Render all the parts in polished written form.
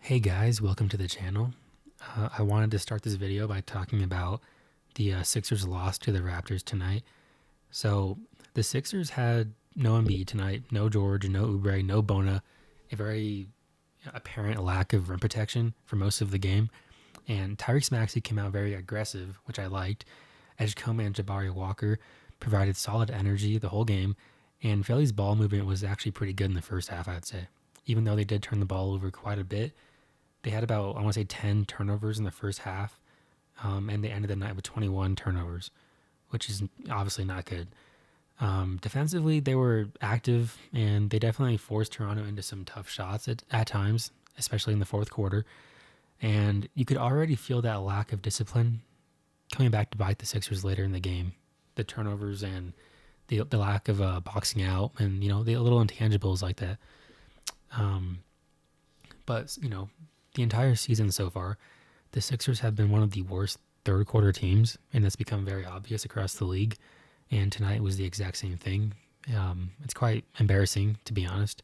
Hey guys, welcome to the channel. I wanted to start this video by talking about the Sixers loss to the Raptors tonight. So the Sixers had no Embiid tonight, no George, no Oubre, no Bona, a very apparent lack of rim protection for most of the game. And Tyrese Maxey came out very aggressive, which I liked. Edgecombe and Jabari Walker provided solid energy the whole game, and Philly's ball movement was actually pretty good in the first half, I'd say. Even though they did turn the ball over quite a bit, they had about, I want to say, 10 turnovers in the first half, and they ended the night with 21 turnovers, which is obviously not good. Defensively, they were active, and they definitely forced Toronto into some tough shots at times, especially in the fourth quarter. And you could already feel that lack of discipline coming back to bite the Sixers later in the game. The turnovers and the lack of boxing out, and the little intangibles like that. But the entire season so far, the Sixers have been one of the worst third quarter teams, and that's become very obvious across the league. And tonight was the exact same thing. It's quite embarrassing, to be honest.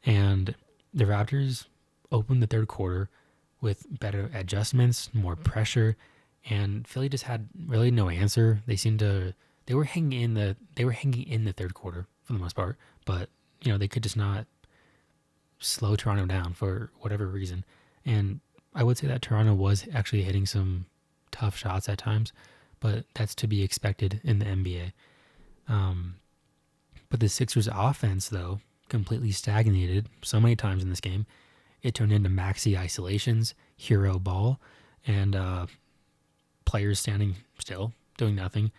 And the Raptors opened the third quarter with better adjustments, more pressure, and Philly just had really no answer. They were hanging in the third quarter for the most part, but they could just not slow Toronto down for whatever reason. And I would say that Toronto was actually hitting some tough shots at times, but that's to be expected in the NBA. But the Sixers' offense, though, completely stagnated so many times in this game. It turned into maxi isolations, hero ball, and players standing still, doing nothing.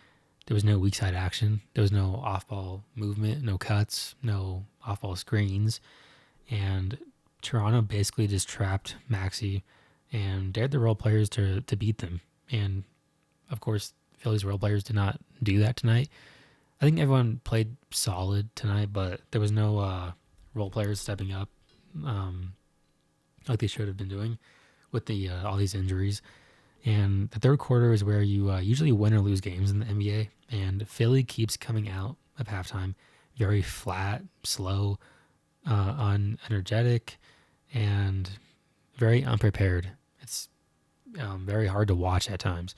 There was no weak side action. There was no off ball movement, no cuts, no off ball screens. And Toronto basically just trapped Maxey and dared the role players to beat them. And of course, Philly's role players did not do that tonight. I think everyone played solid tonight, but there was no role players stepping up like they should have been doing with the all these injuries. And the third quarter is where you usually win or lose games in the NBA. And Philly keeps coming out of halftime very flat, slow, unenergetic, and very unprepared. It's very hard to watch at times.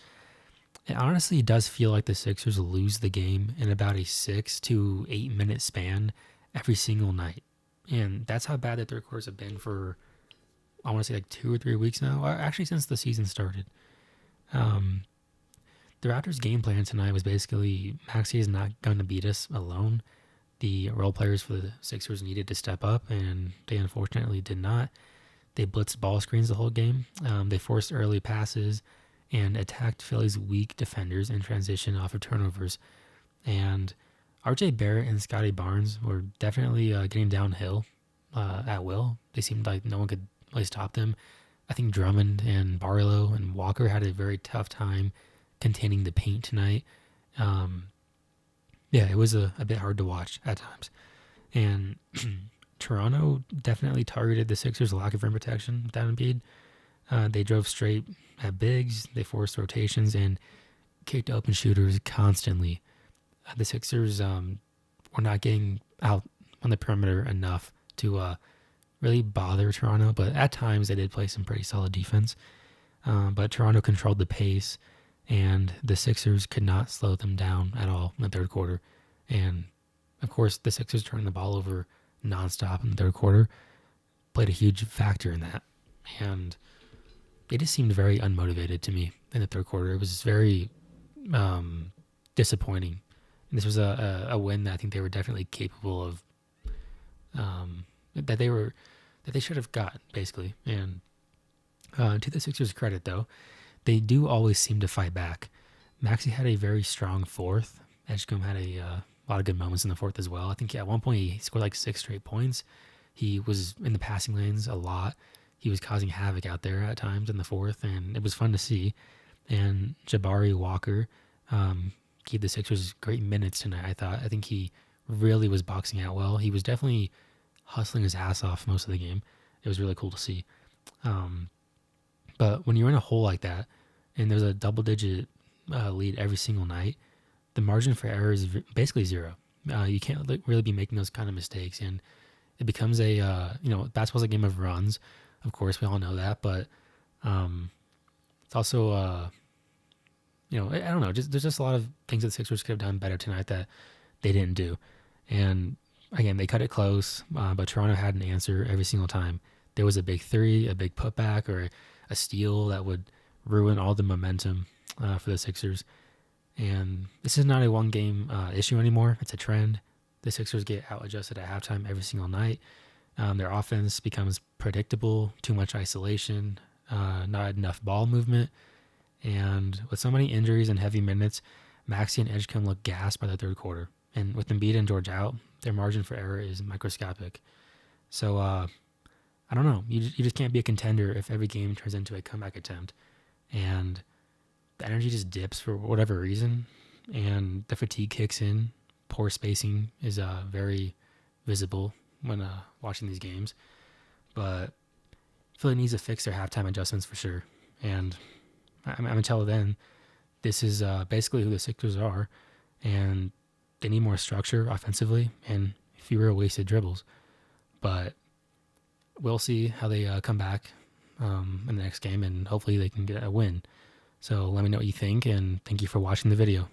It honestly does feel like the Sixers lose the game in about a 6 to 8 minute span every single night. And that's how bad the third quarters have been for, I want to say, like 2 or 3 weeks now. Actually, since the season started. The Raptors' game plan tonight was basically Maxey is not going to beat us alone. The role players for the Sixers needed to step up, and they unfortunately did not. They blitzed ball screens the whole game. They forced early passes and attacked Philly's weak defenders in transition off of turnovers. And RJ Barrett and Scotty Barnes were definitely getting downhill at will. They seemed like no one could really stop them. I think Drummond and Barlow and Walker had a very tough time containing the paint tonight. Yeah, it was a bit hard to watch at times. And Toronto definitely targeted the Sixers' lack of rim protection without Embiid. They drove straight at bigs, they forced rotations, and kicked open shooters constantly. The Sixers were not getting out on the perimeter enough to really bother Toronto, but at times they did play some pretty solid defense. But Toronto controlled the pace, and the Sixers could not slow them down at all in the third quarter. And of course, the Sixers turning the ball over nonstop in the third quarter played a huge factor in that. And they just seemed very unmotivated to me in the third quarter. It was very disappointing. And this was a win that I think they were definitely capable of, that they should have got, basically. And to the Sixers' credit, though, they do always seem to fight back. Maxey had a very strong fourth. Edgecombe had a lot of good moments in the fourth as well. I think at one point he scored like 6 straight points. He was in the passing lanes a lot. He was causing havoc out there at times in the fourth, and it was fun to see. And Jabari Walker gave the Sixers great minutes tonight, I thought. I think he really was boxing out well. He was definitely hustling his ass off most of the game. It was really cool to see. But when you're in a hole like that, and there's a double-digit lead every single night, the margin for error is basically zero. You can't really be making those kind of mistakes, and it becomes basketball's a game of runs. Of course, we all know that, but it's also I don't know. Just there's just a lot of things that the Sixers could have done better tonight that they didn't do. And again, they cut it close, but Toronto had an answer every single time. There was a big three, a big putback, or a steal that would ruin all the momentum for the Sixers. And this is not a one game issue anymore. It's a trend. The Sixers get out adjusted at halftime every single night. Their offense becomes predictable, too much isolation, not enough ball movement. And with so many injuries and heavy minutes, Maxey and Edgecombe look gassed by the third quarter. And with Embiid and George out, their margin for error is microscopic. So I don't know. You just can't be a contender if every game turns into a comeback attempt. And the energy just dips for whatever reason. And the fatigue kicks in. Poor spacing is very visible when watching these games. But Philly needs to fix their halftime adjustments for sure. And until then, this is basically who the Sixers are. And they need more structure offensively and fewer wasted dribbles. But we'll see how they come back in the next game, and hopefully they can get a win. So let me know what you think, and thank you for watching the video.